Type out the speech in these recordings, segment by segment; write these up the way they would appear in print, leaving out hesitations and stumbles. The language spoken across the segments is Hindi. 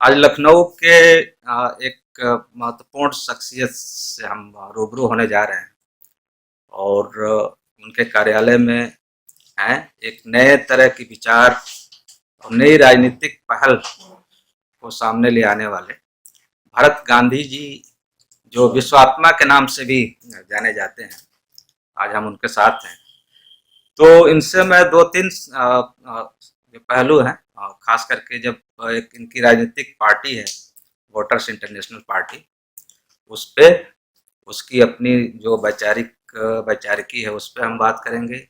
आज लखनऊ के एक महत्वपूर्ण शख्सियत से हम रूबरू होने जा रहे हैं और उनके कार्यालय में हैं एक नए तरह की विचार और नई राजनीतिक पहल को सामने ले आने वाले भरत गांधी जी, जो विश्वात्मा के नाम से भी जाने जाते हैं। आज हम उनके साथ हैं, तो इनसे मैं दो तीन जो पहलू हैं, खास करके जब एक इनकी राजनीतिक पार्टी है वोटर्स इंटरनेशनल पार्टी, उस पे उसकी अपनी जो वैचारिकी है उस पे हम बात करेंगे।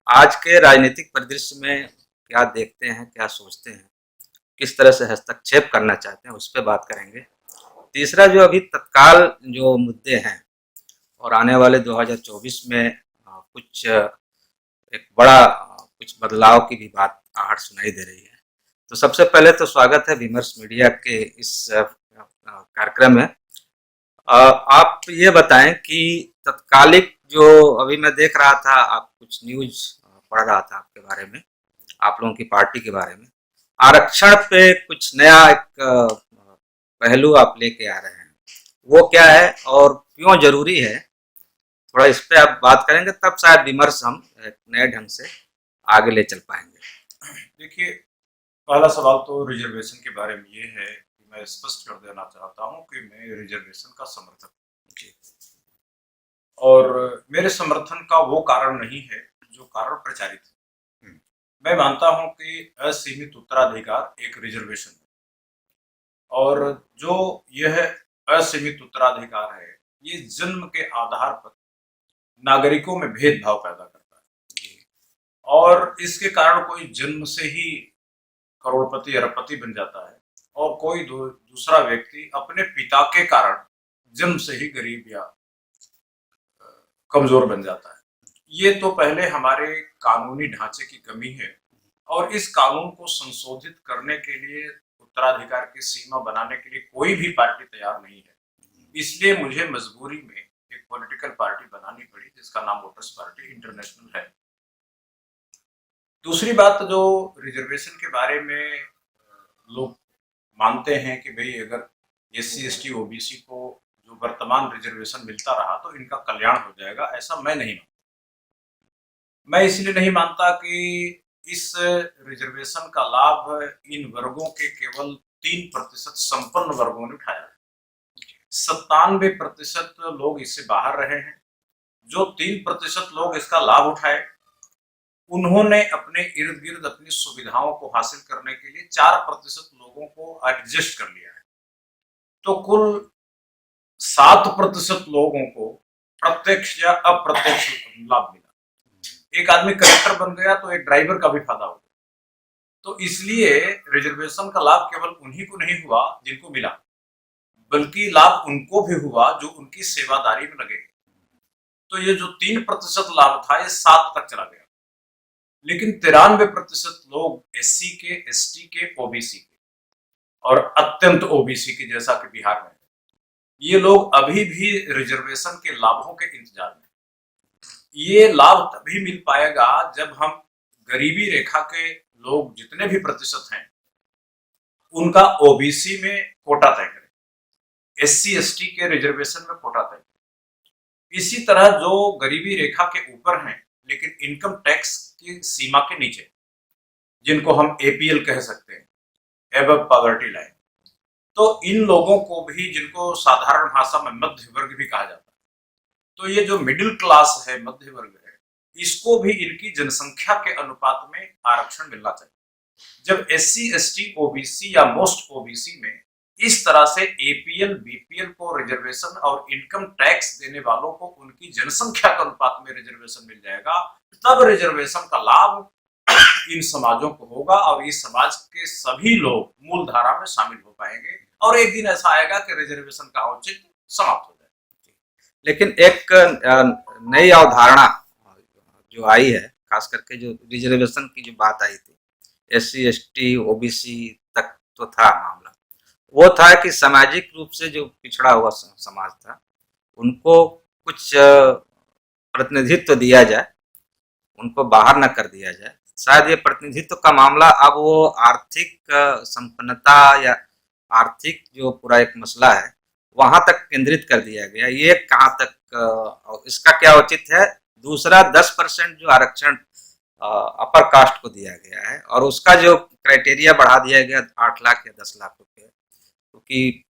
आज के राजनीतिक परिदृश्य में क्या देखते हैं, क्या सोचते हैं, किस तरह से हस्तक्षेप करना चाहते हैं, उस पर बात करेंगे। तीसरा, जो अभी तत्काल जो मुद्दे हैं और आने वाले 2024 में कुछ एक बड़ा कुछ बदलाव की भी बात आहट सुनाई दे रही है। तो सबसे पहले तो स्वागत है विमर्श मीडिया के इस कार्यक्रम में। आप ये बताएं कि तत्कालिक जो अभी मैं देख रहा था, आप कुछ न्यूज पढ़ रहा था आपके बारे में, आप लोगों की पार्टी के बारे में, आरक्षण पे कुछ नया एक पहलू आप लेके आ रहे हैं, वो क्या है और क्यों जरूरी है? थोड़ा इस पे आप बात करेंगे, तब शायद विमर्श हम एक नए ढंग से आगे ले चल पाएंगे। देखिए, पहला सवाल तो रिजर्वेशन के बारे में ये है कि मैं स्पष्ट कर देना चाहता हूं कि मैं रिजर्वेशन का समर्थक हूं जी। और मेरे समर्थन का वो कारण नहीं है जो कारण प्रचारित है। मैं मानता हूं कि असीमित उत्तराधिकार एक रिजर्वेशन है और जो यह असीमित उत्तराधिकार है, ये जन्म के आधार पर नागरिकों में भेदभाव पैदा करता है और इसके कारण कोई जन्म से ही करोड़पति अरबपति बन जाता है और कोई दूसरा व्यक्ति अपने पिता के कारण जन्म से ही गरीब या कमजोर बन जाता है। ये तो पहले हमारे कानूनी ढांचे की कमी है और इस कानून को संशोधित करने के लिए, उत्तराधिकार की सीमा बनाने के लिए कोई भी पार्टी तैयार नहीं है। इसलिए मुझे मजबूरी में एक पॉलिटिकल पार्टी बनानी पड़ी जिसका नाम वोटर्स पार्टी इंटरनेशनल है। दूसरी बात, जो रिजर्वेशन के बारे में लोग मानते हैं कि भाई अगर SC ST OBC को जो वर्तमान रिजर्वेशन मिलता रहा तो इनका कल्याण हो जाएगा, ऐसा मैं नहीं मानता। मैं इसलिए नहीं मानता कि इस रिजर्वेशन का लाभ इन वर्गों के केवल 3% संपन्न वर्गों ने उठाया है। 97% लोग इससे बाहर रहे हैं। जो 3% लोग इसका लाभ उठाए, उन्होंने अपने इर्द गिर्द अपनी सुविधाओं को हासिल करने के लिए 4% लोगों को एडजस्ट कर लिया है। तो कुल 7% लोगों को प्रत्यक्ष या अप्रत्यक्ष लाभ मिला। एक आदमी कलेक्टर बन गया तो एक ड्राइवर का भी फायदा हो गया। तो इसलिए रिजर्वेशन का लाभ केवल उन्हीं को नहीं हुआ जिनको मिला, बल्कि लाभ उनको भी हुआ जो उनकी सेवादारी में लगे। तो ये जो 3% लाभ था, ये 7 तक चला गया। लेकिन 93% लोग SC के, ST के, OBC के और अत्यंत OBC के, जैसा कि बिहार में, ये लोग अभी भी रिजर्वेशन के लाभों के इंतजार में। ये लाभ तभी मिल पाएगा जब हम गरीबी रेखा के लोग जितने भी प्रतिशत हैं उनका OBC में कोटा तय करें, SC ST के रिजर्वेशन में कोटा तय करें। इसी तरह जो गरीबी रेखा के ऊपर हैं लेकिन इनकम टैक्स की सीमा के नीचे, जिनको हम APL कह सकते हैं, एबव पॉवर्टी लाइन, तो इन लोगों को भी, जिनको साधारण भाषा में मध्य वर्ग भी कहा जाता है, तो ये जो मिडिल क्लास है, मध्य वर्ग है, इसको भी इनकी जनसंख्या के अनुपात में आरक्षण मिलना चाहिए। जब SC ST OBC या मोस्ट OBC में इस तरह से APL BPL को रिजर्वेशन और इनकम टैक्स देने वालों को उनकी जनसंख्या के अनुपात में रिजर्वेशन मिल जाएगा, तब रिजर्वेशन का लाभ इन समाजों को होगा और इस समाज के सभी लोग मूल धारा में शामिल हो पाएंगे और एक दिन ऐसा आएगा कि रिजर्वेशन का औचित्य समाप्त हो जाएगा। लेकिन एक नई अवधारणा जो आई है, खास करके जो रिजर्वेशन की जो बात आई थी, SC ST OBC तक तो था मामला, वो था कि सामाजिक रूप से जो पिछड़ा हुआ समाज था, उनको कुछ प्रतिनिधित्व दिया जाए, उनको बाहर न कर दिया जाए। शायद ये प्रतिनिधित्व का मामला अब वो आर्थिक संपन्नता या आर्थिक जो पूरा एक मसला है वहां तक केंद्रित कर दिया गया। ये कहाँ तक इसका क्या उचित है? दूसरा 10% जो आरक्षण अपर कास्ट को दिया गया है और उसका जो क्राइटेरिया बढ़ा दिया गया 8 लाख या 10 लाख रुपए, क्योंकि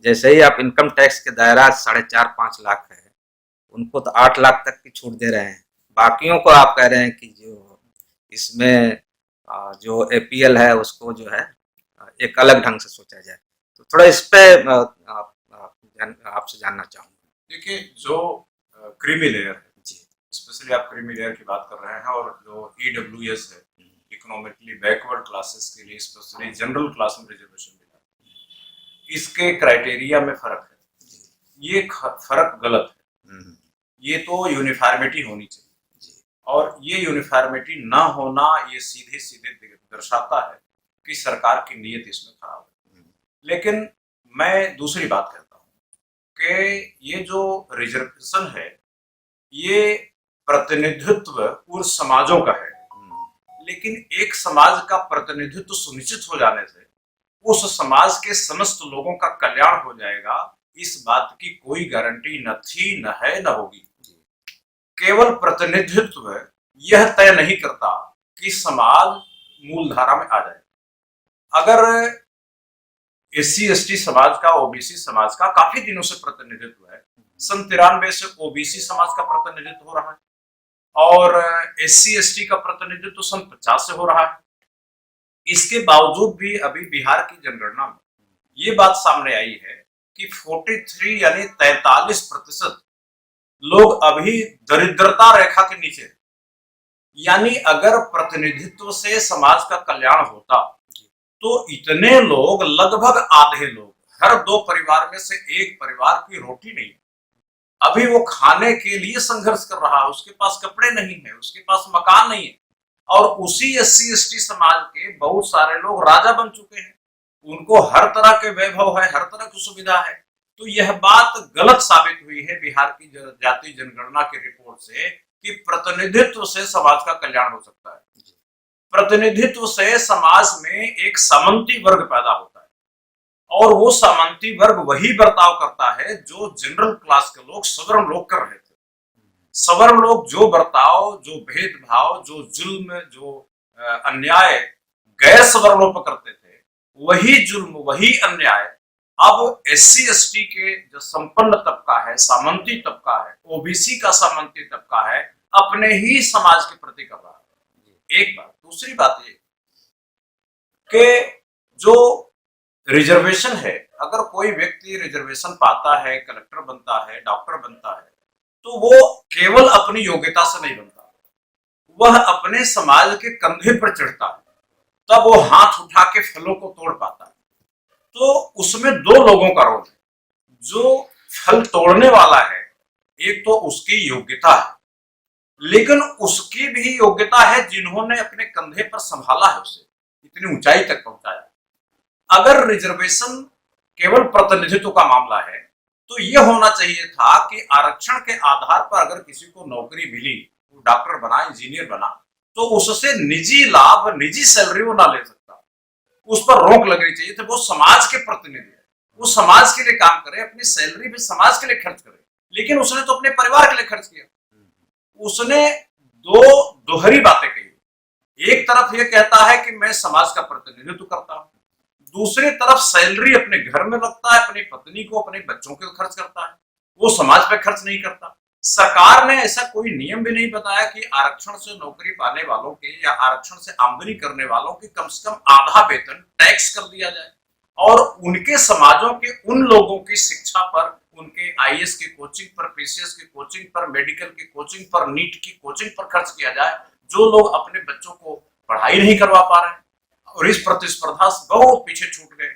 जैसे ही आप इनकम टैक्स के दायरा 4.5-5 लाख है, उनको तो 8 लाख तक की छूट दे रहे हैं। बाकियों को आप कह रहे हैं कि जो इसमें जो एपीएल है उसको जो है एक अलग ढंग से सोचा जाए। तो थोड़ा इस पे आपसे जानना चाहूँगा। देखिए, जो क्रीमी लेयर है, जी, स्पेशली आप क्रीमी लेयर की बात कर रहे हैं, और जो ईडब्ल्यूएस है, इकोनॉमिकली बैकवर्ड क्लासेस के लिए स्पेशली जनरल क्लास में रिजर्वेशन मिला, इसके क्राइटेरिया में फर्क है। ये फर्क गलत है। ये तो यूनिफॉर्मिटी होनी चाहिए, और ये यूनिफॉर्मिटी ना होना ये सीधे सीधे दर्शाता है कि सरकार की नीयत इसमें खराब है। लेकिन मैं दूसरी बात कहता हूँ कि ये जो रिजर्वेशन है ये प्रतिनिधित्व पूर्व समाजों का है, लेकिन एक समाज का प्रतिनिधित्व सुनिश्चित हो जाने से उस समाज के समस्त लोगों का कल्याण हो जाएगा, इस बात की कोई गारंटी न थी, न है, न होगी। केवल प्रतिनिधित्व यह तय नहीं करता कि समाज मूलधारा में आ जाए। अगर एससी एसटी समाज का, ओबीसी समाज का काफी दिनों से प्रतिनिधित्व है, सन 93 से ओबीसी समाज का प्रतिनिधित्व हो रहा है, और एससी एसटी का प्रतिनिधित्व सन 50 से हो रहा है। इसके बावजूद भी अभी बिहार की जनगणना में ये बात सामने आई है कि 43 यानी 43% लोग अभी दरिद्रता रेखा के नीचे। यानी अगर प्रतिनिधित्व से समाज का कल्याण होता तो इतने लोग, लगभग आधे लोग, हर 2 परिवार में से एक परिवार की रोटी नहीं है, अभी वो खाने के लिए संघर्ष कर रहा है, उसके पास कपड़े नहीं है, उसके पास मकान नहीं है, और उसी एससी एसटी समाज के बहुत सारे लोग राजा बन चुके हैं, उनको हर तरह के वैभव है, हर तरह की सुविधा है। तो यह बात गलत साबित हुई है बिहार की जातीय जनगणना की रिपोर्ट से कि प्रतिनिधित्व से समाज का कल्याण हो सकता है। प्रतिनिधित्व से समाज में एक सामंती वर्ग पैदा होता है, और वो सामंती वर्ग वही बर्ताव करता है जो जनरल क्लास के लोग, सवर्ण लोग कर रहे थे। सवर्ण लोग जो बर्ताव, जो भेदभाव, जो जुल्म, जो अन्याय गैर सवर्णों पर करते थे, वही जुल्म, वही अन्याय अब एससी एसटी के जो संपन्न तबका है, सामंती तबका है, ओबीसी का सामंती तबका है, अपने ही समाज के प्रति कर रहा है। एक बात। दूसरी बात ये कि जो रिजर्वेशन है, अगर कोई व्यक्ति रिजर्वेशन पाता है, कलेक्टर बनता है, डॉक्टर बनता है, तो वो केवल अपनी योग्यता से नहीं बनता, वह अपने समाज के कंधे पर चढ़ता है, तब वो हाथ उठा के फलों को तोड़ पाता है। तो उसमें 2 लोगों का रोल है। जो फल तोड़ने वाला है, एक तो उसकी योग्यता है, लेकिन उसकी भी योग्यता है जिन्होंने अपने कंधे पर संभाला है, उसे इतनी ऊंचाई तक पहुंचाया। अगर रिजर्वेशन केवल प्रतिनिधित्व का मामला है तो यह होना चाहिए था कि आरक्षण के आधार पर अगर किसी को नौकरी मिली, वो डॉक्टर बना, इंजीनियर बना, तो उससे निजी लाभ, निजी सैलरी वो ना ले सकता, उस पर रोक लगनी चाहिए। तो वो समाज के प्रतिनिधि है, वो समाज के लिए काम करे, अपनी सैलरी भी समाज के लिए खर्च करे, लेकिन उसने तो अपने परिवार के लिए खर्च किया। उसने 2 दोहरी बातें कही। एक तरफ ये कहता है कि मैं समाज का प्रतिनिधित्व करता हूं, दूसरी तरफ सैलरी अपने घर में लगता है, अपनी पत्नी को, अपने बच्चों को खर्च करता है, वो समाज पे खर्च नहीं करता। सरकार ने ऐसा कोई नियम भी नहीं बताया कि आरक्षण से नौकरी पाने वालों के या आरक्षण से आमदनी करने वालों की कम से कम आधा वेतन टैक्स कर दिया जाए, और उनके समाजों के उन लोगों की शिक्षा पर, उनके आईएएस की कोचिंग पर, पीसीएस की कोचिंग पर, मेडिकल की कोचिंग पर, नीट की कोचिंग पर खर्च किया जाए, जो लोग अपने बच्चों को पढ़ाई नहीं करवा पा रहे हैं और इस प्रतिस्पर्धा से बहुत पीछे छूट गए।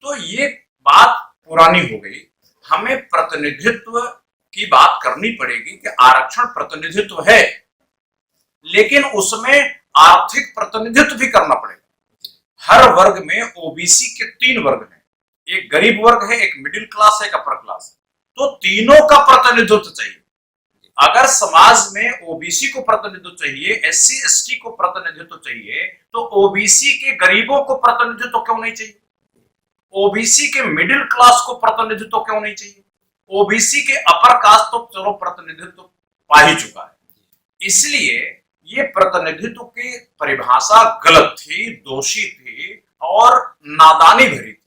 तो ये बात पुरानी हो गई। हमें प्रतिनिधित्व की बात करनी पड़ेगी कि आरक्षण प्रतिनिधित्व है, लेकिन उसमें आर्थिक प्रतिनिधित्व भी करना पड़ेगा। हर वर्ग में ओबीसी के 3 वर्ग हैं, एक गरीब वर्ग है, एक मिडिल क्लास है, एक अपर क्लास है, तो तीनों का प्रतिनिधित्व चाहिए। अगर समाज में ओबीसी को प्रतिनिधित्व चाहिए, एससी एसटी को प्रतिनिधित्व चाहिए, तो ओबीसी के गरीबों को प्रतिनिधित्व क्यों नहीं चाहिए? ओबीसी के मिडिल क्लास को प्रतिनिधित्व क्यों नहीं चाहिए? ओबीसी के अपर कास्ट तो चलो प्रतिनिधित्व पा ही चुका है। इसलिए ये प्रतिनिधित्व की परिभाषा गलत थी, दोषी थी और नादानी भरी थी।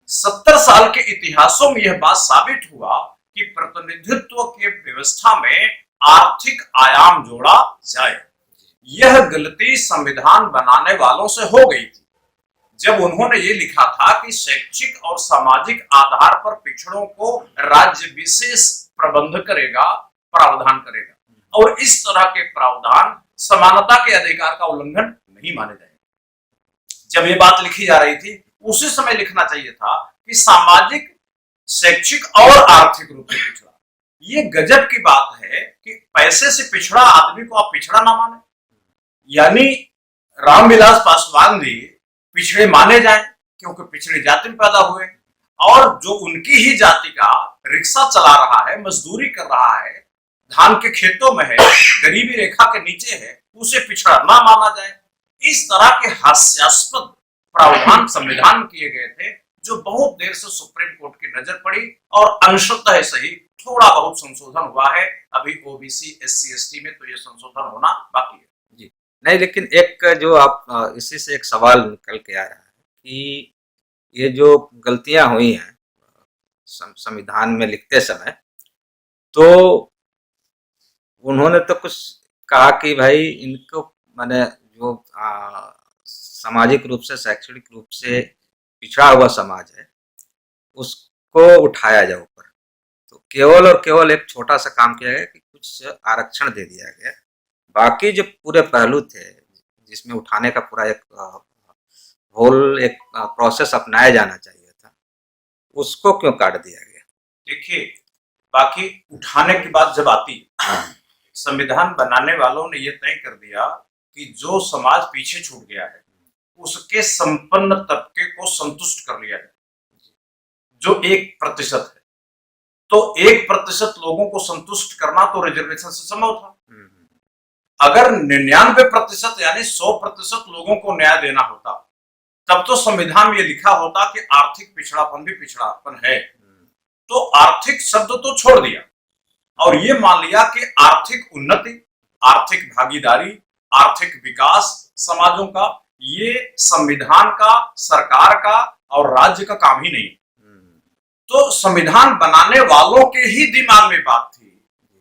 70 साल के इतिहासों में यह बात साबित हुआ कि प्रतिनिधित्व के व्यवस्था में आर्थिक आयाम जोड़ा जाए। यह गलती संविधान बनाने वालों से हो गई थी जब उन्होंने ये लिखा था कि शैक्षिक और सामाजिक आधार पर पिछड़ों को राज्य विशेष प्रबंध करेगा, प्रावधान करेगा और इस तरह के प्रावधान समानता के अधिकार का उल्लंघन नहीं माने जाएंगे। जब ये बात लिखी जा रही थी उसी समय लिखना चाहिए था कि सामाजिक, शैक्षिक और आर्थिक रूप से पिछड़ा। ये गजब की बात है कि पैसे से पिछड़ा आदमी को आप पिछड़ा ना माने, यानी रामविलास पासवान जी पिछड़े माने जाए क्योंकि पिछड़ी जाति में पैदा हुए और जो उनकी ही जाति का रिक्शा चला रहा है, मजदूरी कर रहा है, धान के खेतों में है, गरीबी रेखा के नीचे है, उसे पिछड़ा ना माना जाए। इस तरह के हास्यास्पद प्रावधान संविधान में किए गए थे जो बहुत देर से सुप्रीम कोर्ट की नजर पड़ी और अंशतः सही थोड़ा बहुत संशोधन हुआ है। अभी ओबीसी, एससी, एसटी में तो ये संशोधन होना बाकी है। जी नहीं, लेकिन एक जो आप इसी से एक सवाल निकल के आ रहा है कि ये जो गलतियां हुई हैं संविधान में लिखते समय, तो उन्होंने तो कुछ कहा कि भाई इनको माने जो सामाजिक रूप से, शैक्षणिक रूप से पिछड़ा हुआ समाज है उसको उठाया जाए ऊपर। तो केवल और केवल एक छोटा सा काम किया गया कि कुछ आरक्षण दे दिया गया। बाकी जो पूरे पहलू थे जिसमें उठाने का पूरा एक होल एक प्रोसेस अपनाया जाना चाहिए था, उसको क्यों काट दिया गया? देखिए, बाकी उठाने की बात जब आती, संविधान बनाने वालों ने यह तय कर दिया कि जो समाज पीछे छूट गया है उसके संपन्न तबके को संतुष्ट कर लिया जाए, जो 1% है। तो 1% लोगों को संतुष्ट करना तो रिजर्वेशन से संभव था। अगर 99% यानी 100% लोगों को न्याय देना होता तब तो संविधान में यह लिखा होता कि आर्थिक पिछड़ापन भी पिछड़ापन है। तो आर्थिक शब्द तो छोड़ दिया और ये मान लिया कि आर्थिक उन्नति, आर्थिक भागीदारी, आर्थिक विकास समाजों का ये संविधान का, सरकार का और राज्य का काम ही नहीं। तो संविधान बनाने वालों के ही दिमाग में बात थी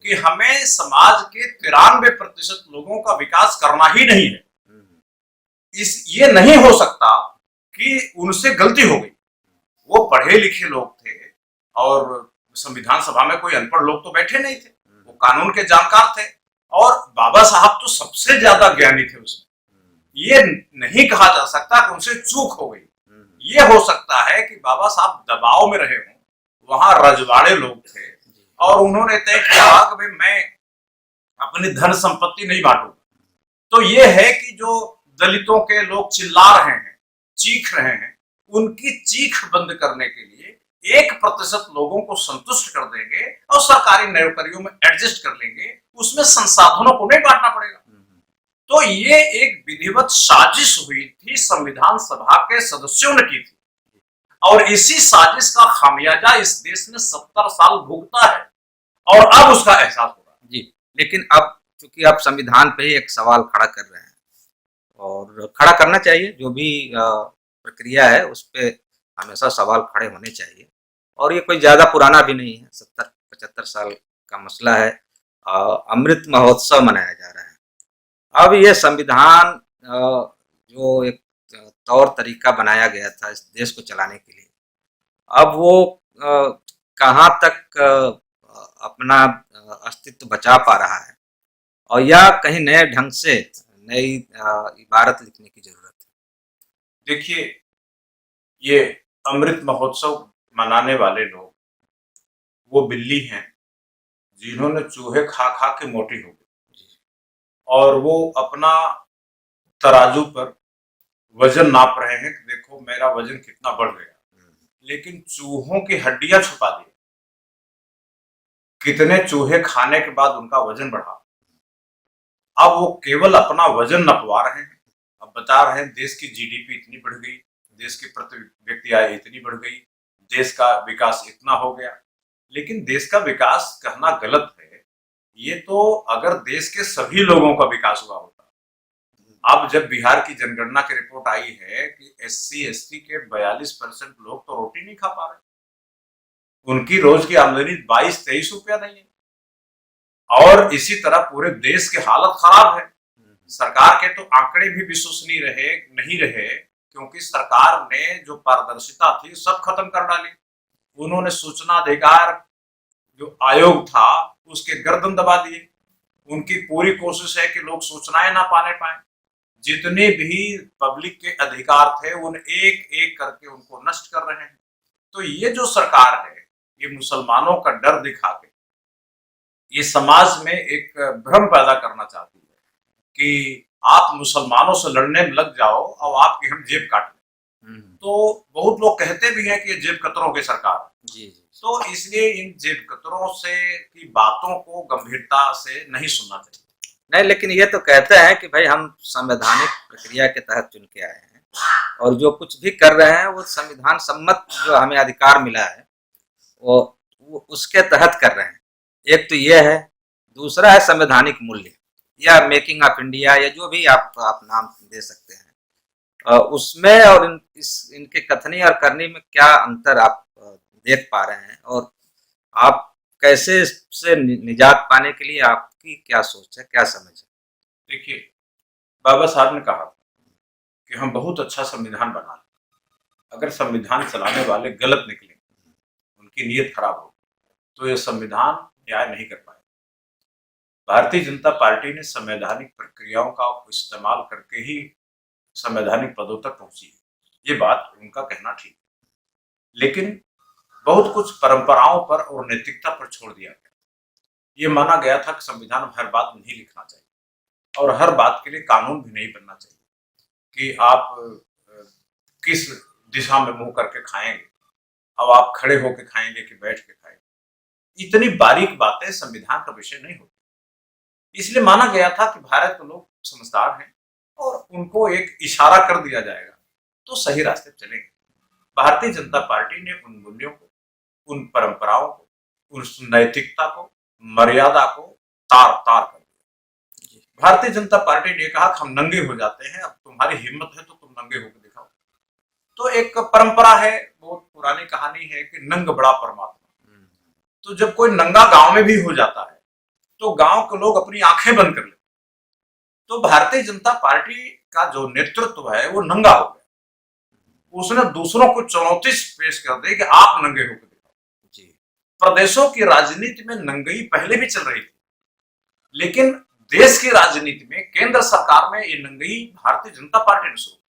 कि हमें समाज के 93% लोगों का विकास करना ही नहीं है। ये नहीं हो सकता कि उनसे गलती हो गई। वो पढ़े लिखे लोग थे और संविधान सभा में कोई अनपढ़ लोग तो बैठे नहीं थे, वो कानून के जानकार थे और बाबा साहब तो सबसे ज्यादा ज्ञानी थे उसमें। ये नहीं कहा जा सकता कि उनसे चूक हो गई। ये हो सकता है कि बाबा साहब दबाव में रहे हों, वहां रजवाड़े लोग थे और उन्होंने तय किया कि भाई मैं अपनी धन संपत्ति नहीं बांटूंगा। तो ये है कि जो दलितों के लोग चिल्ला रहे हैं, चीख रहे हैं, उनकी चीख बंद करने के लिए 1% लोगों को संतुष्ट कर देंगे और सरकारी नौकरियों में एडजस्ट कर लेंगे, उसमें संसाधनों को नहीं बांटना पड़ेगा। तो ये एक विधिवत साजिश हुई थी, संविधान सभा के सदस्यों ने की थी और इसी साजिश का खामियाजा इस देश में 70 साल भुगता है और अब उसका एहसास हो रहा है। जी, लेकिन अब चूंकि आप संविधान पे ही एक सवाल खड़ा कर रहे हैं और खड़ा करना चाहिए, जो भी प्रक्रिया है उस पर हमेशा सवाल खड़े होने चाहिए और ये कोई ज़्यादा पुराना भी नहीं है, 70-75 साल का मसला है। अमृत महोत्सव मनाया जा रहा है। अब ये संविधान जो एक तौर तरीका बनाया गया था इस देश को चलाने के लिए, अब वो कहाँ तक अपना अस्तित्व बचा पा रहा है और या कहीं नए ढंग से नई इबारत लिखने की जरूरत है? देखिए, ये अमृत महोत्सव मनाने वाले लोग वो बिल्ली हैं जिन्होंने चूहे खा खा के मोटी हो गई और वो अपना तराजू पर वजन नाप रहे हैं कि देखो मेरा वजन कितना बढ़ गया, लेकिन चूहों की हड्डियां छुपा दी। कितने चूहे खाने के बाद उनका वजन बढ़ा। अब वो केवल अपना वजन नपवा रहे हैं। अब बता रहे हैं देश की जीडीपी इतनी बढ़ गई, देश की प्रति व्यक्ति आय इतनी बढ़ गई, देश का विकास इतना हो गया। लेकिन देश का विकास कहना गलत है, ये तो अगर देश के सभी लोगों का विकास हुआ होता। अब जब बिहार की जनगणना की रिपोर्ट आई है कि SC ST के 42% लोग तो रोटी नहीं खा पा रहे, उनकी रोज की आमदनी 22-23 रुपया नहीं है, और इसी तरह पूरे देश की हालत खराब है। सरकार के तो आंकड़े भी विश्वसनीय नहीं रहे, क्योंकि सरकार ने जो पारदर्शिता थी सब खत्म कर डाली। उन्होंने सूचना अधिकार जो आयोग था उसके गर्दन दबा दिए। उनकी पूरी कोशिश है कि लोग सूचनाएं ना पाने पाए। जितने भी पब्लिक के अधिकार थे उन एक एक करके उनको नष्ट कर रहे हैं। तो ये जो सरकार है, ये मुसलमानों का डर दिखा के ये समाज में एक भ्रम पैदा करना चाहती है कि आप मुसलमानों से लड़ने में लग जाओ और आपकी हम जेब काट लें। तो बहुत लोग कहते भी हैं कि ये जेब कतरों की सरकार है। जी जी। तो इसलिए इन जेब कतरों से की बातों को गंभीरता से नहीं सुनना चाहिए। नहीं, लेकिन ये तो कहते हैं कि भाई हम संवैधानिक प्रक्रिया के तहत चुन के आए हैं और जो कुछ भी कर रहे हैं वो संविधान सम्मत जो हमें अधिकार मिला है वो उसके तहत कर रहे हैं। एक तो ये है, दूसरा है संवैधानिक मूल्य या मेकिंग ऑफ इंडिया या जो भी आप नाम दे सकते हैं। उसमें और इनके कथनी और करनी में क्या अंतर आप देख पा रहे हैं, और आप कैसे इससे निजात पाने के लिए आपकी क्या सोच है, क्या समझ है? देखिए, बाबा साहब ने कहा कि हम बहुत अच्छा संविधान बना लें, अगर संविधान चलाने वाले गलत निकले, उनकी नीयत खराब हो, तो ये संविधान न्याय नहीं कर पाए। भारतीय जनता पार्टी ने संवैधानिक प्रक्रियाओं का इस्तेमाल करके ही संवैधानिक पदों तक पहुंची है। ये बात उनका कहना ठीक है, लेकिन बहुत कुछ परंपराओं पर और नैतिकता पर छोड़ दिया गया। ये माना गया था कि संविधान में हर बात नहीं लिखना चाहिए और हर बात के लिए कानून भी नहीं बनना चाहिए कि आप किस दिशा में मुंह करके खाएंगे, अब आप खड़े होकर खाएंगे कि बैठ के खाएंगे। इतनी बारीक बातें संविधान का विषय नहीं होती। इसलिए माना गया था कि भारत के लोग समझदार हैं और उनको एक इशारा कर दिया जाएगा तो सही रास्ते चलेंगे। भारतीय जनता पार्टी ने उन मूल्यों को, उन परंपराओं को, उस नैतिकता को, मर्यादा को तार तार कर दिया। भारतीय जनता पार्टी ने कहा कि हम नंगे हो जाते हैं, अब तुम्हारी हिम्मत है तो तुम नंगे होकर दिखाओ। तो एक परंपरा है, बहुत पुरानी कहानी है कि नंग बड़ा परमात्मा। तो जब कोई नंगा गांव में भी हो जाता है तो गांव के लोग अपनी आंखें बंद कर लेते। तो भारतीय जनता पार्टी का जो नेतृत्व है वो नंगा हो गया। उसने दूसरों को चुनौती पेश कर दी कि आप नंगे होकर दिखाओ। जी, प्रदेशों की राजनीति में नंगई पहले भी चल रही थी, लेकिन देश की राजनीति में, केंद्र सरकार में ये नंगई भारतीय जनता पार्टी ने शुरू की।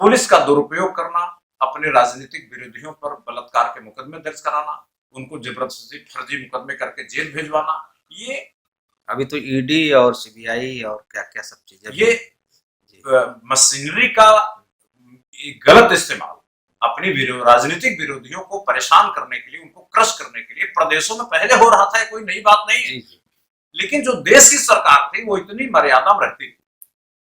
पुलिस का दुरुपयोग करना, अपने राजनीतिक विरोधियों पर बलात्कार के मुकदमे दर्ज कराना, उनको जबरदस्ती फर्जी मुकदमे करके जेल भेजवाना, ये अभी तो ईडी और सीबीआई और क्या क्या सब चीजें, ये मशीनरी का गलत इस्तेमाल अपनी राजनीतिक विरोधियों को परेशान करने के लिए, उनको क्रश करने के लिए प्रदेशों में पहले हो रहा था। कोई नई बात नहीं है। लेकिन जो देश की सरकार थी वो इतनी मर्यादा में रहती थी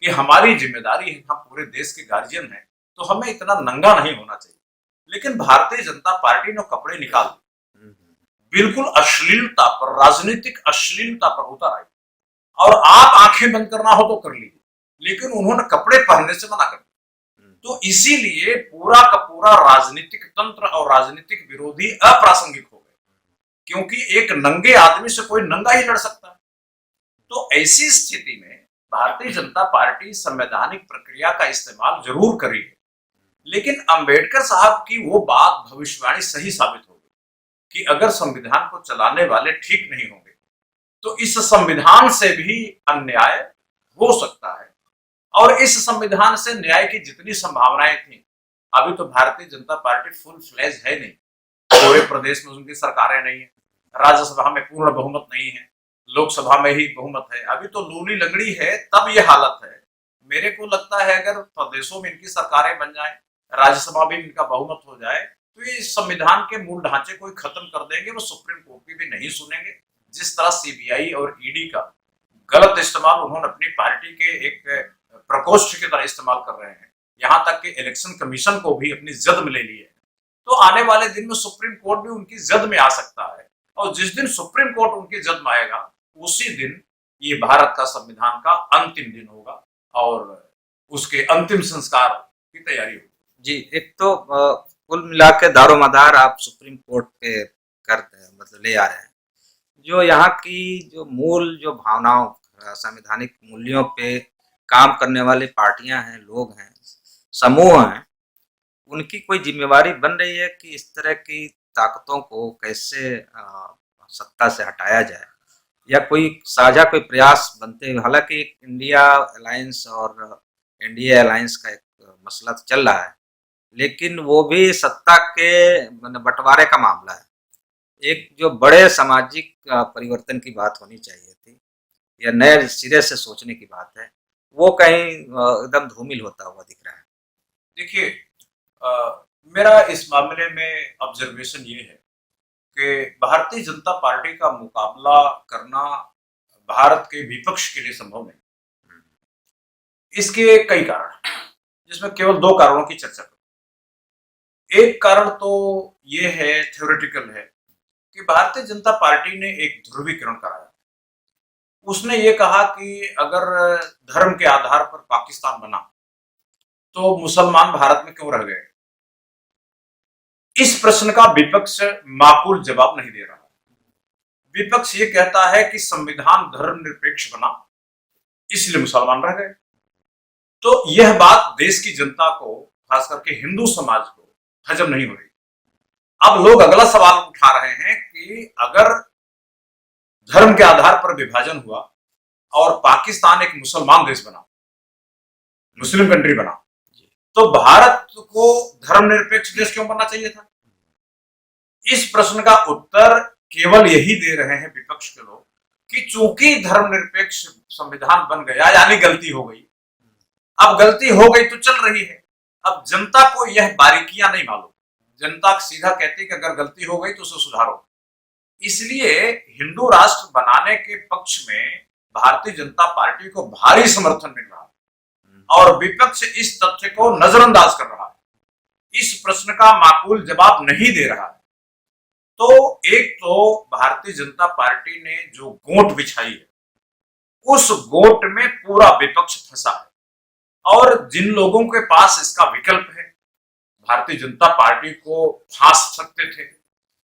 कि हमारी जिम्मेदारी है, हम पूरे देश के गार्जियन हैं, तो हमें इतना नंगा नहीं होना चाहिए। लेकिन भारतीय जनता पार्टी ने कपड़े निकाल दिए, बिल्कुल अश्लीलता पर, राजनीतिक अश्लीलता पर उतर आई, और आप आंखें बंद करना हो तो कर लीजिए, लेकिन उन्होंने कपड़े पहनने से मना कर दिया। तो इसीलिए पूरा का पूरा राजनीतिक तंत्र और राजनीतिक विरोधी अप्रासंगिक हो गए, क्योंकि एक नंगे आदमी से कोई नंगा ही लड़ सकता है। तो ऐसी स्थिति में भारतीय जनता पार्टी संवैधानिक प्रक्रिया का इस्तेमाल जरूर करेगी, लेकिन अंबेडकर साहब की वो बात, भविष्यवाणी सही साबित होगी कि अगर संविधान को चलाने वाले ठीक नहीं होंगे तो इस संविधान से भी अन्याय हो सकता है। और इस संविधान से न्याय की जितनी संभावनाएं थी, अभी तो Bharatiya Janata party full fledge है नहीं, पूरे प्रदेश में उनकी सरकारें नहीं है, राज्यसभा में पूर्ण बहुमत नहीं है, लोकसभा में ही बहुमत है, अभी तो लूली लंगड़ी है, तब ये हालत है। मेरे को लगता है अगर प्रदेशों में इनकी सरकारें बन जाए, राज्यसभा भी इनका बहुमत हो जाए, तो ये संविधान के मूल ढांचे को खत्म कर देंगे, वो सुप्रीम कोर्ट की भी नहीं सुनेंगे। जिस तरह सीबीआई और ईडी का गलत इस्तेमाल उन्होंने अपनी पार्टी के एक प्रकोष्ठ की तरह इस्तेमाल कर रहे हैं, यहाँ तक कि इलेक्शन कमीशन को भी अपनी जद में ले ली है, तो आने वाले दिन में सुप्रीम कोर्ट भी उनकी जद में आ सकता है। और जिस दिन सुप्रीम कोर्ट उनकी जद में आएगा उसी दिन ये भारत का संविधान का अंतिम दिन होगा और उसके अंतिम संस्कार की तैयारी होगी। जी, एक तो कुल मिला के दारोमदार आप सुप्रीम कोर्ट पे मतलब ले आ रहे हैं। जो यहाँ की जो मूल जो भावनाओं, संवैधानिक मूल्यों पे काम करने वाली पार्टियां हैं, लोग हैं, समूह हैं, उनकी कोई जिम्मेवारी बन रही है कि इस तरह की ताकतों को कैसे सत्ता से हटाया जाए, या कोई साझा कोई प्रयास बनते हुए। हालांकि इंडिया अलायंस और एनडीए अलायंस का एक मसला तो चल रहा है, लेकिन वो भी सत्ता के बंटवारे का मामला है। एक जो बड़े सामाजिक परिवर्तन की बात होनी चाहिए थी या नए सिरे से सोचने की बात है, वो कहीं एकदम धूमिल होता हुआ दिख रहा है। देखिए, मेरा इस मामले में ऑब्जर्वेशन ये है कि भारतीय जनता पार्टी का मुकाबला करना भारत के विपक्ष के लिए संभव नहीं। इसके कई कारण हैं, जिसमें केवल 2 कारणों की चर्चा करूं। एक कारण तो ये है, थ्योरेटिकल है, कि भारतीय जनता पार्टी ने एक ध्रुवीकरण कराया। उसने ये कहा कि अगर धर्म के आधार पर पाकिस्तान बना तो मुसलमान भारत में क्यों रह गए। इस प्रश्न का विपक्ष माकूल जवाब नहीं दे रहा। विपक्ष ये कहता है कि संविधान धर्मनिरपेक्ष बना इसलिए मुसलमान रह गए। तो यह बात देश की जनता को, खास करके हिंदू समाज को हजम नहीं हो रही। अब लोग अगला सवाल उठा रहे हैं कि अगर धर्म के आधार पर विभाजन हुआ और पाकिस्तान एक मुसलमान देश बना, मुस्लिम कंट्री बना, तो भारत को धर्मनिरपेक्ष देश क्यों बनना चाहिए था। इस प्रश्न का उत्तर केवल यही दे रहे हैं विपक्ष के लोग कि चूंकि धर्मनिरपेक्ष संविधान बन गया यानी गलती हो गई। अब गलती हो गई तो चल रही है। अब जनता को यह बारीकियां नहीं मालूम। जनता सीधा कहती है कि अगर गलती हो गई तो उसे सुधारो। इसलिए हिंदू राष्ट्र बनाने के पक्ष में भारतीय जनता पार्टी को भारी समर्थन मिल रहा है और विपक्ष इस तथ्य को नजरअंदाज कर रहा है, इस प्रश्न का माकूल जवाब नहीं दे रहा है। तो एक तो भारतीय जनता पार्टी ने जो गोंट बिछाई है, उस गोंट में पूरा विपक्ष फंसा है और जिन लोगों के पास इसका विकल्प है, भारतीय जनता पार्टी को फांस सकते थे,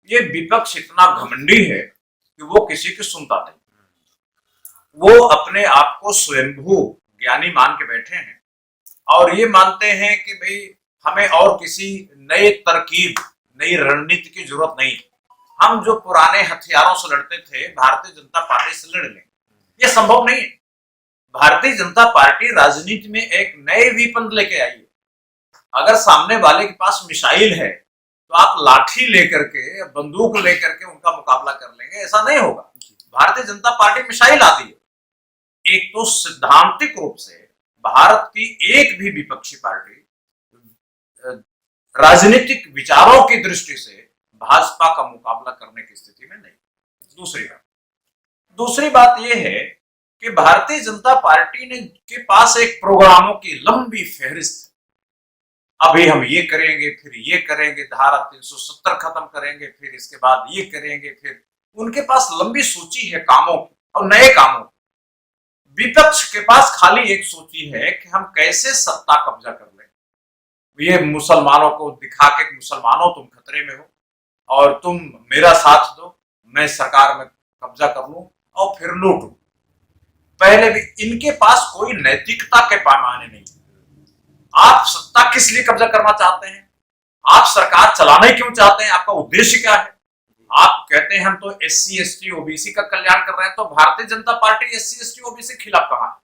ये विपक्ष इतना घमंडी है कि वो किसी की सुनता नहीं। वो अपने आप को स्वयंभू ज्ञानी मान के बैठे हैं और ये मानते हैं कि भाई हमें और किसी नए तरकीब, नई रणनीति की जरूरत नहीं। हम जो पुराने हथियारों से लड़ते थे, भारतीय जनता पार्टी से लड़ लें, ये संभव नहीं है। भारतीय जनता पार्टी राजनीति में एक नए वीपन लेके आई है। अगर सामने वाले के पास मिसाइल है तो आप लाठी लेकर के, बंदूक लेकर के उनका मुकाबला कर लेंगे, ऐसा नहीं होगा। भारतीय जनता पार्टी मिसाइल आती है। एक तो सिद्धांतिक रूप से भारत की एक भी विपक्षी पार्टी राजनीतिक विचारों की दृष्टि से भाजपा का मुकाबला करने की स्थिति में नहीं। दूसरी बात यह है कि भारतीय जनता पार्टी ने के पास एक प्रोग्रामों की लंबी फहरिस्त है। अभी हम ये करेंगे, फिर ये करेंगे, धारा 370 खत्म करेंगे, फिर इसके बाद ये करेंगे, फिर उनके पास लंबी सूची है कामों की और नए कामों की। विपक्ष के पास खाली एक सूची है कि हम कैसे सत्ता कब्जा कर लें। ये मुसलमानों को दिखा के, मुसलमानों तुम खतरे में हो और तुम मेरा साथ दो, मैं सरकार में कब्जा कर लूं और फिर लूटूं। पहले भी इनके पास कोई नैतिकता के पैमाने नहीं। आप सत्ता किस लिए कब्जा करना चाहते हैं? आप सरकार चलाना क्यों चाहते हैं? आपका उद्देश्य क्या है? आप कहते हैं हम तो SC ST OBC का कल्याण कर रहे हैं, तो Bharatiya Janata party SC ST OBC के खिलाफ कहां है?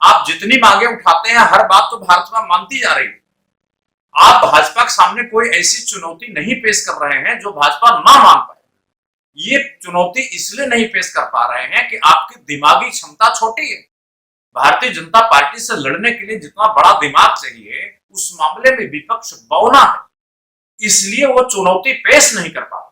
आप जितनी मांगे उठाते हैं, हर बात तो भाजपा मानती जा रही है। आप भाजपा के सामने कोई ऐसी चुनौती नहीं पेश कर रहे हैं जो भाजपा ना मान पाए। ये चुनौती इसलिए नहीं पेश कर पा रहे हैं कि आपकी दिमागी क्षमता छोटी है। भारतीय जनता पार्टी से लड़ने के लिए जितना बड़ा दिमाग चाहिए, उस मामले में विपक्ष बौना है, इसलिए वो चुनौती पेश नहीं कर पा रहा।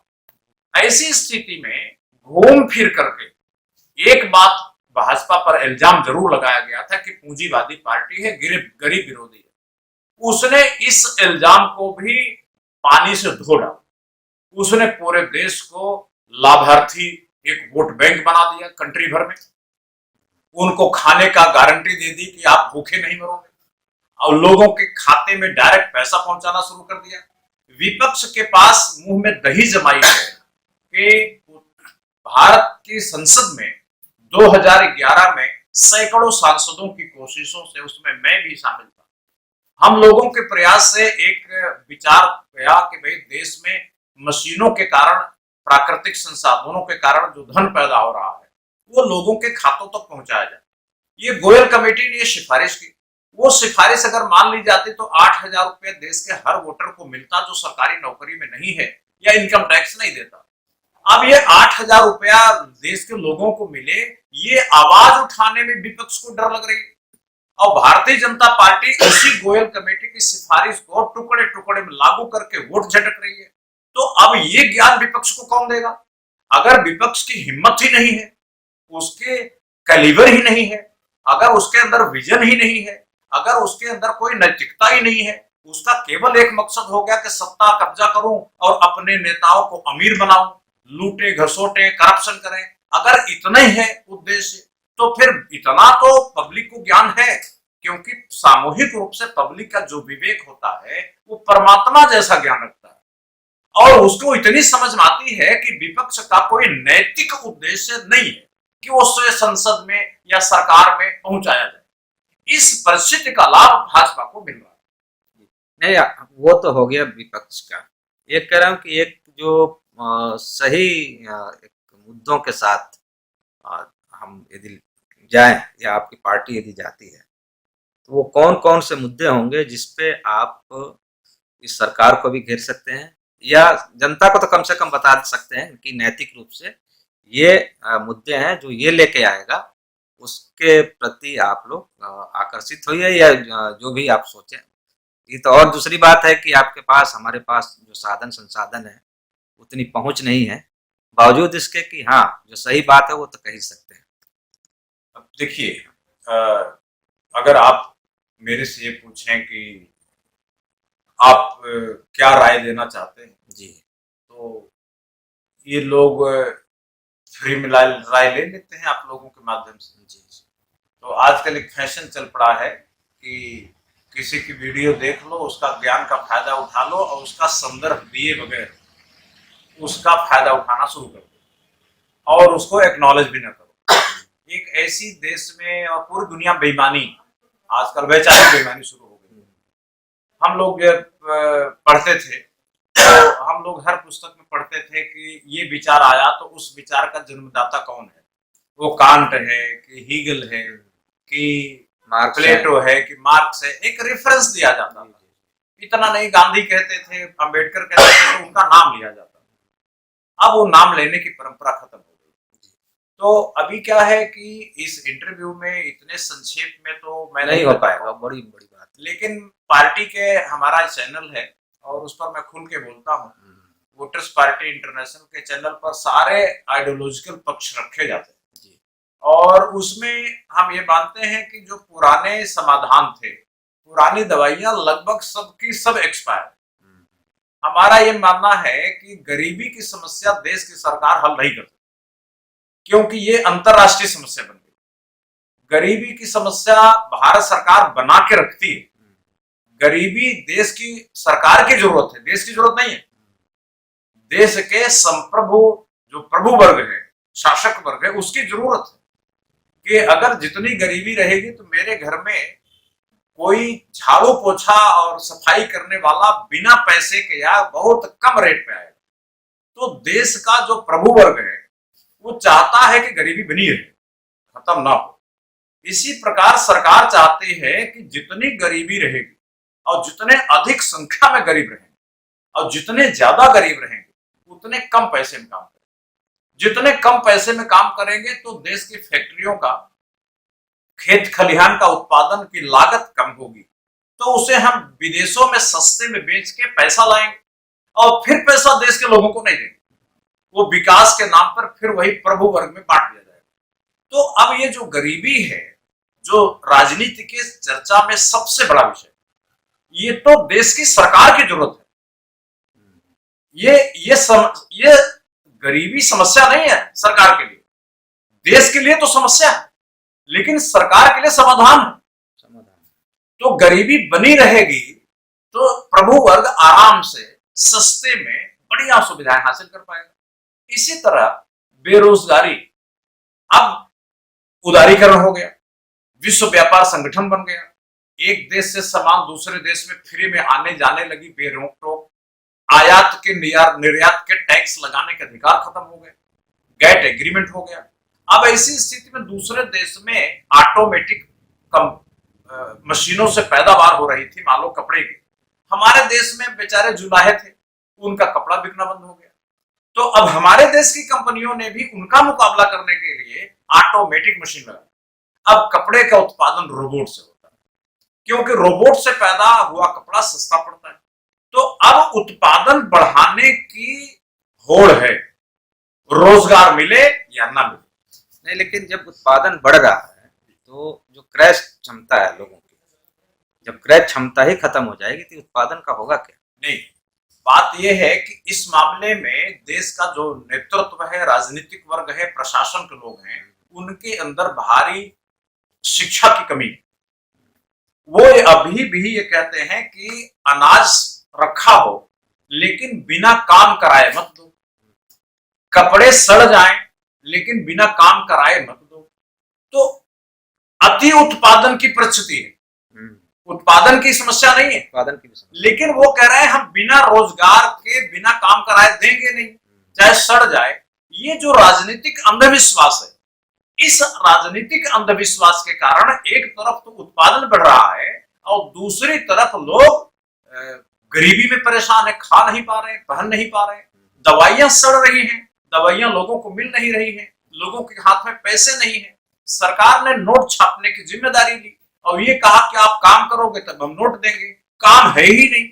ऐसी स्थिति में घूम फिर करके एक बात भाजपा पर इल्जाम जरूर लगाया गया था कि पूंजीवादी पार्टी है, गरीब विरोधी है। उसने इस इल्जाम को भी पानी से धो डाला। उसने पूरे देश को लाभार्थी एक वोट बैंक बना दिया कंट्री भर में। उनको खाने का गारंटी दे दी कि आप भूखे नहीं मरोगे, और लोगों के खाते में डायरेक्ट पैसा पहुंचाना शुरू कर दिया। विपक्ष के पास मुंह में दही जमाई है कि भारत की संसद में 2011 में सैकड़ों सांसदों की कोशिशों से, उसमें मैं भी शामिल था, हम लोगों के प्रयास से एक विचार गया कि भाई देश में मशीनों के कारण, प्राकृतिक संसाधनों के कारण जो धन पैदा हो रहा है वो लोगों के खातों तक पहुंचाया जाए। ये गोयल कमेटी ने ये सिफारिश की। वो सिफारिश अगर मान ली जाती तो 8,000 रुपये देश के हर वोटर को मिलता जो सरकारी नौकरी में नहीं है या इनकम टैक्स नहीं देता। अब ये 8,000 रुपया देश के लोगों को मिले, ये आवाज उठाने में विपक्ष को डर लग रही है। और भारतीय जनता पार्टी उसी गोयल कमेटी की सिफारिश को टुकड़े टुकड़े में लागू करके वोट झटक रही है। तो अब ये ज्ञान विपक्ष को कौन देगा? अगर विपक्ष की हिम्मत ही नहीं है, उसके कैलिबर ही नहीं है, अगर उसके अंदर विजन ही नहीं है, अगर उसके अंदर कोई नैतिकता ही नहीं है, उसका केवल एक मकसद हो गया कि सत्ता कब्जा करूं और अपने नेताओं को अमीर बनाऊं, लूटे घसोटे करप्शन करें, अगर इतना ही है उद्देश्य, तो फिर इतना तो पब्लिक को ज्ञान है, क्योंकि सामूहिक रूप से पब्लिक का जो विवेक होता है वो परमात्मा जैसा ज्ञान रखता है, और उसको इतनी समझ में आती है कि विपक्ष का कोई नैतिक उद्देश्य नहीं है कि उसे संसद में या सरकार में पहुंचाया जाए। इस परिस्थिति का लाभ भाजपा को मिल रहा है। नहीं, वो तो हो गया विपक्ष का। ये कह रहा हूँ कि एक जो सही एक मुद्दों के साथ हम यदि जाएं या आपकी पार्टी यदि जाती है तो वो कौन कौन से मुद्दे होंगे जिसपे आप इस सरकार को भी घेर सकते हैं या जनता को तो कम से कम बता सकते हैं कि नैतिक रूप से ये मुद्दे हैं जो ये लेके आएगा, उसके प्रति आप लोग आकर्षित होइए या जो भी आप सोचें। ये तो और दूसरी बात है कि आपके पास, हमारे पास जो साधन संसाधन है उतनी पहुंच नहीं है, बावजूद इसके कि हाँ जो सही बात है वो तो कह ही सकते हैं। अब देखिए, अगर आप मेरे से ये पूछें कि आप क्या राय देना चाहते हैं जी, तो ये लोग फ्री में राय ले लेते हैं आप लोगों के माध्यम से। जी, तो आजकल एक फैशन चल पड़ा है कि किसी की वीडियो देख लो, उसका ज्ञान का फायदा उठा लो और उसका संदर्भ दिए बगैर उसका फायदा उठाना शुरू कर दो और उसको एक्नॉलेज भी ना करो। एक ऐसी देश में, और पूरी दुनिया बेईमानी, आजकल वैचारिक बेईमानी शुरू हो गई। हम लोग पढ़ते थे तो हम लोग हर पुस्तक में पढ़ते थे कि ये विचार आया तो उस विचार का जन्मदाता कौन है, वो कांट है कि हीगल है कि प्लेटो है कि मार्क्स है, एक रेफरेंस दिया जाता था। इतना नहीं, गांधी कहते थे, अंबेडकर कहते थे, तो उनका नाम लिया जाता था। अब वो नाम लेने की परंपरा खत्म हो गई। तो अभी क्या है कि इस इंटरव्यू में इतने संक्षेप में तो मैं नहीं हो पाएगा, बड़ी बड़ी बात। लेकिन पार्टी के हमारा चैनल है और उस पर मैं खुल के बोलता हूँ। वोटर्स पार्टी इंटरनेशनल के चैनल पर सारे आइडियोलॉजिकल पक्ष रखे जाते हैं जी, और उसमें हम ये मानते हैं कि जो पुराने समाधान थे, पुरानी दवाइयां लगभग सबकी सब एक्सपायर। हमारा ये मानना है कि गरीबी की समस्या देश की सरकार हल नहीं कर सकती, क्योंकि ये अंतरराष्ट्रीय समस्या बन गई। गरीबी की समस्या भारत सरकार बना के रखती है। गरीबी देश की सरकार की जरूरत है, देश की जरूरत नहीं है। देश के संप्रभु जो प्रभु वर्ग है, शासक वर्ग है, उसकी जरूरत है कि अगर जितनी गरीबी रहेगी तो मेरे घर में कोई झाड़ू पोछा और सफाई करने वाला बिना पैसे के या बहुत कम रेट पे आएगा। तो देश का जो प्रभु वर्ग है वो चाहता है कि गरीबी बनी रहे, खत्म ना हो। इसी प्रकार सरकार चाहती है कि जितनी गरीबी रहेगी और जितने अधिक संख्या में गरीब रहेंगे और जितने ज्यादा गरीब रहेंगे उतने कम पैसे में काम करेंगे। जितने कम पैसे में काम करेंगे तो देश की फैक्ट्रियों का, खेत खलिहान का उत्पादन की लागत कम होगी, तो उसे हम विदेशों में सस्ते में बेच के पैसा लाएंगे और फिर पैसा देश के लोगों को नहीं देंगे। वो विकास के नाम पर फिर वही प्रभु वर्ग में बांट दिया जाएगा। तो अब ये जो गरीबी है, जो राजनीति के चर्चा में सबसे बड़ा विषय, ये तो देश की सरकार की जरूरत है। ये गरीबी समस्या नहीं है सरकार के लिए, देश के लिए तो समस्या है, लेकिन सरकार के लिए समाधान है। तो गरीबी बनी रहेगी तो प्रभु वर्ग आराम से सस्ते में बढ़िया सुविधाएं हासिल कर पाएगा। इसी तरह बेरोजगारी, अब उदारीकरण हो गया, विश्व व्यापार संगठन बन गया, एक देश से सामान दूसरे देश में फ्री में आने जाने लगी बेरोक टोक, आयात के निर्यात के टैक्स लगाने के अधिकार खत्म हो गए, गैट एग्रीमेंट हो गया। अब ऐसी स्थिति में दूसरे देश में ऑटोमेटिक मशीनों से पैदावार हो रही थी, मान लो कपड़े की, हमारे देश में बेचारे जुलाहे थे, उनका कपड़ा बिकना बंद हो गया। तो अब हमारे देश की कंपनियों ने भी उनका मुकाबला करने के लिए ऑटोमेटिक मशीन लगाई। अब कपड़े का उत्पादन रोबोट से होता है, क्योंकि रोबोट से पैदा हुआ कपड़ा सस्ता पड़ता है। तो अब उत्पादन बढ़ाने की होड़ है, रोजगार मिले या ना मिले। नहीं, लेकिन जब उत्पादन बढ़ रहा है तो जो क्रय क्षमता है लोगों की, जब क्रय क्षमता ही खत्म हो जाएगी तो उत्पादन का होगा क्या? नहीं, बात यह है कि इस मामले में देश का जो नेतृत्व है, राजनीतिक वर्ग है, प्रशासन के लोग हैं, उनके अंदर भारी शिक्षा की कमी है। वो अभी भी ये कहते हैं कि अनाज रखा हो लेकिन बिना काम कराए मत दो, कपड़े सड़ जाएं लेकिन बिना काम कराए मत दो। तो अति उत्पादन की परिस्थिति है, उत्पादन की समस्या नहीं है, उत्पादन की समस्या, लेकिन वो कह रहे हैं हम बिना रोजगार के बिना काम कराए देंगे नहीं, चाहे सड़ जाए। ये जो राजनीतिक अंधविश्वास है, इस राजनीतिक अंधविश्वास के कारण एक तरफ तो उत्पादन बढ़ रहा है और दूसरी तरफ लोग गरीबी में परेशान है, खा नहीं पा रहे, पहन नहीं पा रहे, दवाइयां सड़ रही हैं, दवाइयां लोगों को मिल नहीं रही हैं, लोगों के हाथ में पैसे नहीं है। सरकार ने नोट छापने की जिम्मेदारी ली और ये कहा कि आप काम करोगे तब हम नोट देंगे, काम है ही नहीं,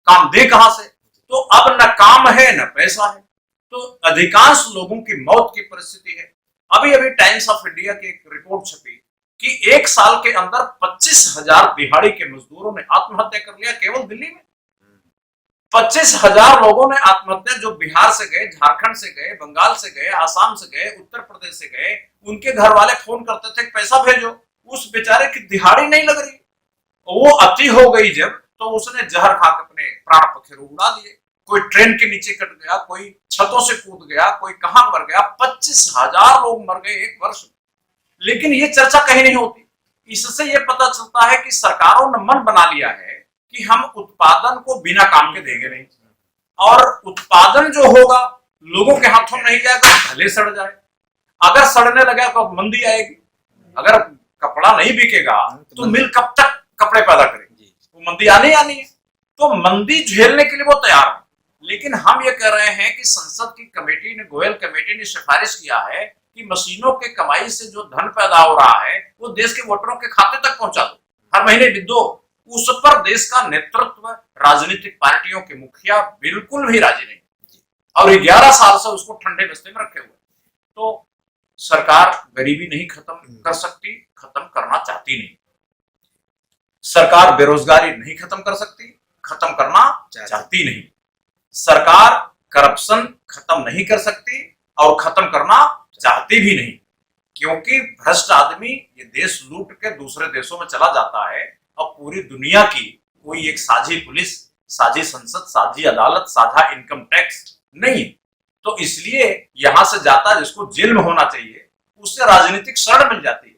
काम दे कहां से? तो अब न काम है न पैसा है, तो अधिकांश लोगों की मौत की परिस्थिति है। अभी अभी टाइम्स ऑफ इंडिया की एक रिपोर्ट छपी कि एक साल के अंदर 25,000 दिहाड़ी के मजदूरों ने आत्महत्या कर लिया केवल दिल्ली में। 25,000 लोगों ने आत्महत्या, जो बिहार से गए, झारखंड से गए, बंगाल से गए, आसाम से गए, उत्तर प्रदेश से गए, उनके घर वाले फोन करते थे पैसा भेजो, उस बेचारे की दिहाड़ी नहीं लग रही। वो अति हो गई जब, तो उसने जहर खा के अपने प्राण पखेरु उड़ा दिए। कोई ट्रेन के नीचे कट गया, कोई छतों से कूद गया, कोई कहां मर गया। 25,000 लोग मर गए एक वर्ष में, लेकिन ये चर्चा कहीं नहीं होती। इससे ये पता चलता है कि सरकारों ने मन बना लिया है कि हम उत्पादन को बिना काम के देंगे नहीं, और उत्पादन जो होगा लोगों के हाथों नहीं जाएगा, भले सड़ जाए। अगर सड़ने लगा तो मंदी आएगी, अगर कपड़ा नहीं बिकेगा तो मिल कब तक कपड़े पैदा करेगी? वो मंदी आनी आनी है। तो मंदी झेलने के लिए वो तैयार है। लेकिन हम ये कह रहे हैं कि संसद की कमेटी ने, गोयल कमेटी ने सिफारिश किया है कि मशीनों के कमाई से जो धन पैदा हो रहा है वो देश के वोटरों के खाते तक पहुंचा दो, हर महीने भी दो। उस पर देश का नेतृत्व, राजनीतिक पार्टियों के मुखिया बिल्कुल भी राजी नहीं, और 11 साल से उसको ठंडे बस्ते में रखे हुए। तो सरकार गरीबी नहीं खत्म कर सकती, खत्म करना चाहती नहीं। सरकार बेरोजगारी नहीं खत्म कर सकती, खत्म करना चाहती नहीं। सरकार करप्शन खत्म नहीं कर सकती और खत्म करना चाहती भी नहीं, क्योंकि भ्रष्ट आदमी ये देश लूट के दूसरे देशों में चला जाता है और पूरी दुनिया की कोई एक साझी पुलिस, साझी संसद, साझी अदालत, साझा इनकम टैक्स नहीं। तो इसलिए यहां से जाता है, जिसको जेल में होना चाहिए उससे राजनीतिक शरण मिल जाती है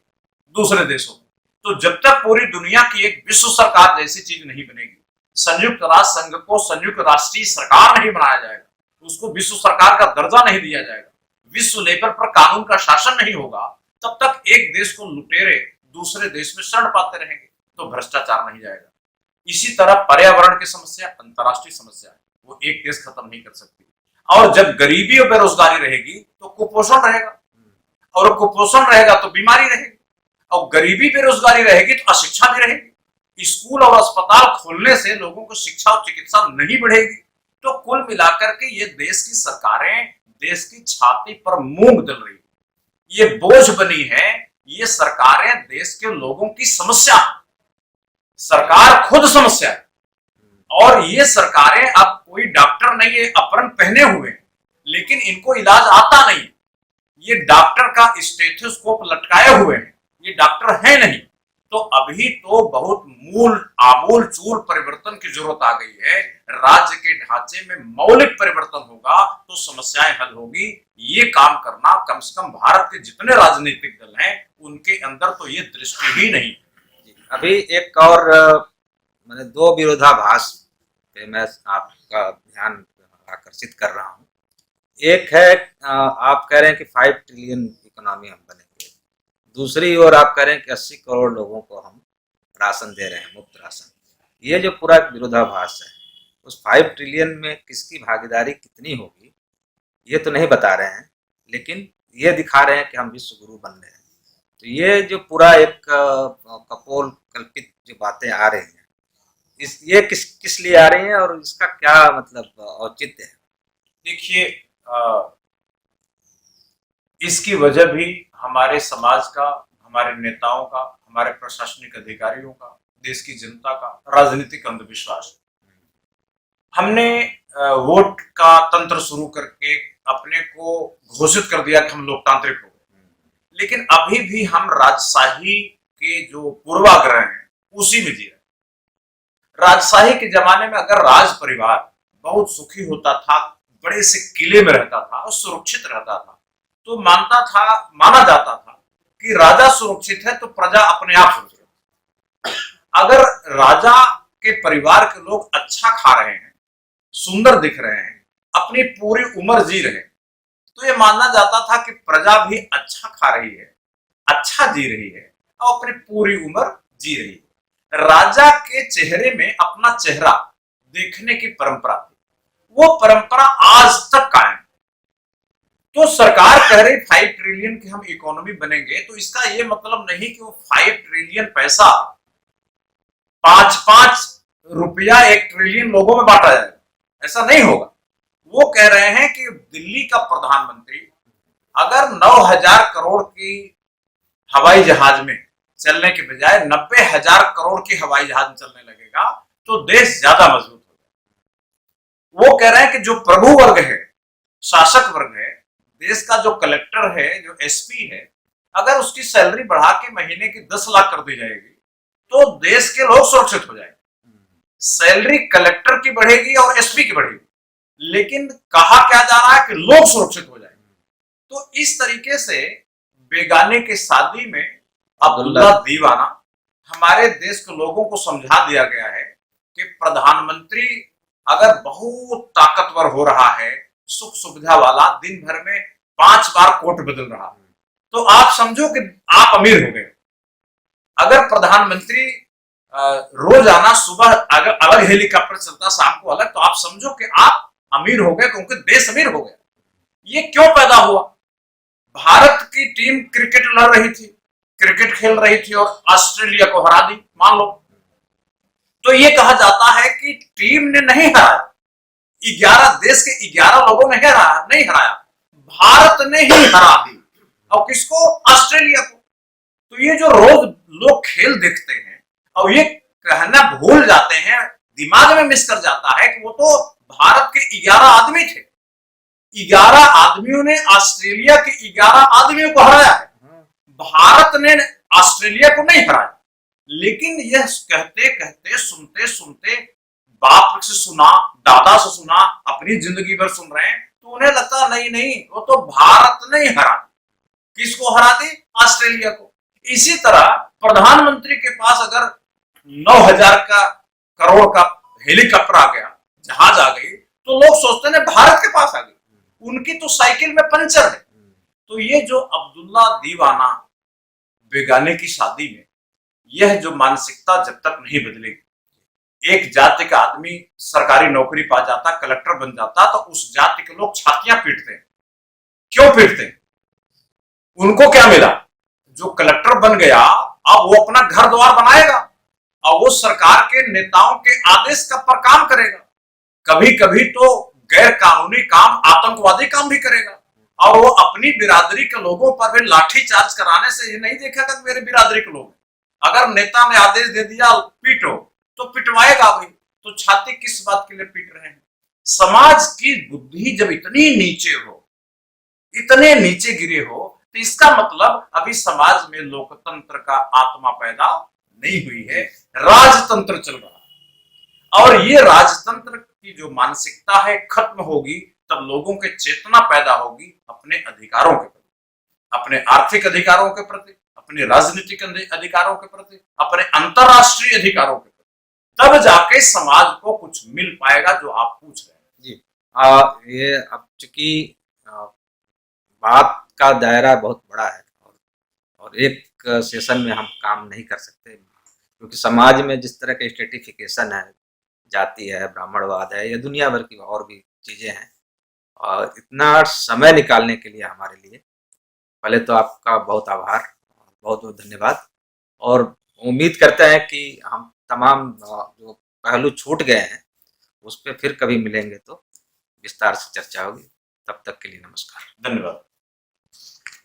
दूसरे देशों में। तो जब तक पूरी दुनिया की एक विश्व सरकार जैसी चीज नहीं बनेगी, संयुक्त राष्ट्र संघ को संयुक्त राष्ट्रीय सरकार नहीं बनाया जाएगा, उसको विश्व सरकार का दर्जा नहीं दिया जाएगा, विश्व लेवल पर कानून का शासन नहीं होगा, तब तक एक देश को लुटेरे दूसरे देश में शरण पाते रहेंगे, तो भ्रष्टाचार नहीं जाएगा। इसी तरह पर्यावरण की समस्या अंतर्राष्ट्रीय समस्या है, वो एक देश खत्म नहीं कर सकती। और जब गरीबी और बेरोजगारी रहेगी तो कुपोषण रहेगा, और कुपोषण रहेगा तो बीमारी रहेगी, और गरीबी बेरोजगारी रहेगी तो अशिक्षा भी रहेगी। स्कूल और अस्पताल खोलने से लोगों को शिक्षा और चिकित्सा नहीं बढ़ेगी। तो कुल मिलाकर के ये देश की सरकारें देश की छाती पर मूंग दल रही, ये बोझ बनी है। ये सरकारें देश के लोगों की समस्या, सरकार खुद समस्या है, और ये सरकारें, अब कोई डॉक्टर नहीं है, अप्रन पहने हुए हैं, लेकिन इनको इलाज आता नहीं। ये डॉक्टर का स्टेथोस्कोप लटकाए हुए हैं, ये डॉक्टर है नहीं। तो अभी तो बहुत आमूल चूल परिवर्तन की जरूरत आ गई है। राज्य के ढांचे में मौलिक परिवर्तन होगा तो समस्याएं हल होगी। ये काम करना, कम से कम भारत के जितने राजनीतिक दल हैं उनके अंदर तो ये दृष्टि ही नहीं। अभी एक और मैंने दो विरोधाभास पे मैं आपका ध्यान आकर्षित कर रहा हूँ। एक है आप कह रहे हैं कि 5 ट्रिलियन इकोनॉमी हम बनेंगे, दूसरी ओर आप कह रहे हैं कि 80 करोड़ लोगों को हम राशन दे रहे हैं, मुफ्त राशन। ये जो पूरा विरोधाभास है, उस 5 ट्रिलियन में किसकी भागीदारी कितनी होगी ये तो नहीं बता रहे हैं, लेकिन ये दिखा रहे हैं कि हम विश्व गुरु बन रहे हैं। तो ये जो पूरा एक कपोल कल्पित जो बातें आ रही हैं, ये किस लिए आ रही हैं और इसका क्या मतलब औचित्य है? देखिए, इसकी वजह भी हमारे समाज का, हमारे नेताओं का, हमारे प्रशासनिक अधिकारियों का, देश की जनता का राजनीतिक अंधविश्वास। हमने वोट का तंत्र शुरू करके अपने को घोषित कर दिया कि हम लोकतांत्रिक हो गए, लेकिन अभी भी हम राजशाही के जो पूर्वाग्रह हैं उसी में जी रहे। राजशाही के जमाने में अगर राज परिवार बहुत सुखी होता था, बड़े से किले में रहता था और सुरक्षित रहता था, तो माना जाता था कि राजा सुरक्षित है तो प्रजा अपने आप सुरक्षित है। अगर राजा के परिवार के लोग अच्छा खा रहे हैं, सुंदर दिख रहे हैं, अपनी पूरी उम्र जी रहे हैं, तो ये माना जाता था कि प्रजा भी अच्छा खा रही है, अच्छा जी रही है और अपनी पूरी उम्र जी रही है। राजा के चेहरे में अपना चेहरा देखने की परंपरा थी, वो परंपरा आज तक कायम। तो सरकार कह रही 5 ट्रिलियन की हम इकोनॉमी बनेंगे, तो इसका ये मतलब नहीं कि वो 5 ट्रिलियन पैसा 5-5 रुपया 1 ट्रिलियन लोगों में बांटा जाएगा, ऐसा नहीं होगा। वो कह रहे हैं कि दिल्ली का प्रधानमंत्री अगर 9,000 करोड़ की हवाई जहाज में चलने के बजाय 90,000 करोड़ की हवाई जहाज में चलने लगेगा तो देश ज्यादा मजबूत होगा। वो कह रहे हैं कि जो प्रभु वर्ग है, शासक वर्ग है, देश का जो कलेक्टर है, जो एसपी है, अगर उसकी सैलरी बढ़ा के महीने की 10 लाख कर दी जाएगी तो देश के लोग सुरक्षित हो जाएंगे। सैलरी कलेक्टर की बढ़ेगी और एसपी की बढ़ेगी, लेकिन कहा क्या जा रहा है कि लोग सुरक्षित हो जाएंगे। तो इस तरीके से बेगाने के शादी में अब्दुल्ला दीवाना हमारे देश के लोगों को समझा दिया गया है कि प्रधानमंत्री अगर बहुत ताकतवर हो रहा है, सुख सुविधा वाला, दिन भर में 5 बार कोट बदल रहा है, तो आप समझो कि आप अमीर हो गए। अगर प्रधानमंत्री रोजाना सुबह अगर अलग हेलीकॉप्टर चलता, शाम को अलग, तो आप समझो कि आप अमीर हो गए, क्योंकि देश अमीर हो गया। ये क्यों पैदा हुआ? भारत की टीम क्रिकेट लड़ रही थी, क्रिकेट खेल रही थी और ऑस्ट्रेलिया को हरा दी, मान लो, तो ये कहा जाता है कि टीम ने नहीं हराया, 11 देश के 11 लोगों ने नहीं हराया, भारत ने ही हरा दी। और किसको? ऑस्ट्रेलिया को। तो ये जो रोज लोग खेल देखते हैं और ये कहना भूल जाते हैं, दिमाग में मिस कर जाता है कि वो तो भारत के 11 आदमी थे, 11 आदमियों ने ऑस्ट्रेलिया के 11 आदमियों को हराया है, भारत ने ऑस्ट्रेलिया को नहीं हराया। लेकिन यह कहते कहते, सुनते सुनते, बाप से सुना, दादा से सुना, अपनी जिंदगी भर सुन रहे हैं, तो उन्हें लगता नहीं वो तो भारत ने हरा। किसको हरा दी? ऑस्ट्रेलिया को। इसी तरह प्रधानमंत्री के पास अगर 9,000 करोड़ का हेलीकॉप्टर आ गया, जहाज आ गई, तो लोग सोचते हैं भारत के पास आ गई, उनकी तो साइकिल में पंचर है। तो ये जो अब्दुल्ला दीवाना बेगाने की शादी में, यह जो मानसिकता जब तक नहीं बदलेगी, एक जाति का आदमी सरकारी नौकरी पा जाता, कलेक्टर बन जाता, तो उस जाति के लोग छातियां पीटते हैं। क्यों पीटते हैं? उनको क्या मिला? जो कलेक्टर बन गया, अब वो अपना घर द्वार बनाएगा और वो सरकार के नेताओं के आदेश पर काम करेगा। कभी कभी तो गैर कानूनी काम, आतंकवादी काम भी करेगा, और वो अपनी बिरादरी के लोगों पर भी लाठीचार्ज कराने से ये नहीं देखेगा कि मेरे बिरादरी के लोग, अगर नेता ने आदेश दे दिया पीटो, तो पिटवाएगा भी। तो छाती किस बात के लिए पीट रहे हैं? समाज की बुद्धि जब इतनी नीचे हो, इतने नीचे गिरे हो, तो इसका मतलब अभी समाज में लोकतंत्र का आत्मा पैदा नहीं हुई है, राजतंत्र चल रहा है। और ये राजतंत्र की जो मानसिकता है खत्म होगी, तब लोगों के चेतना पैदा होगी अपने अधिकारों के प्रति, अपने आर्थिक अधिकारों के प्रति, अपने राजनीतिक अधिकारों के प्रति, अपने अंतरराष्ट्रीय अधिकारों के प्रति। तब जाके समाज को कुछ मिल पाएगा जो आप पूछ रहे हैं। जी। ये अब चूंकि बात का दायरा बहुत बड़ा है, और एक सेशन में हम काम नहीं कर सकते, क्योंकि समाज में जिस तरह के स्ट्रेटिफिकेशन है, जाति है, ब्राह्मणवाद है, या दुनिया भर की और भी चीज़ें हैं, और इतना समय निकालने के लिए हमारे लिए पहले तो आपका बहुत आभार, बहुत बहुत धन्यवाद। और उम्मीद करते हैं कि हम तमाम जो पहलू छूट गए हैं उस पर फिर कभी मिलेंगे तो विस्तार से चर्चा होगी। तब तक के लिए नमस्कार, धन्यवाद।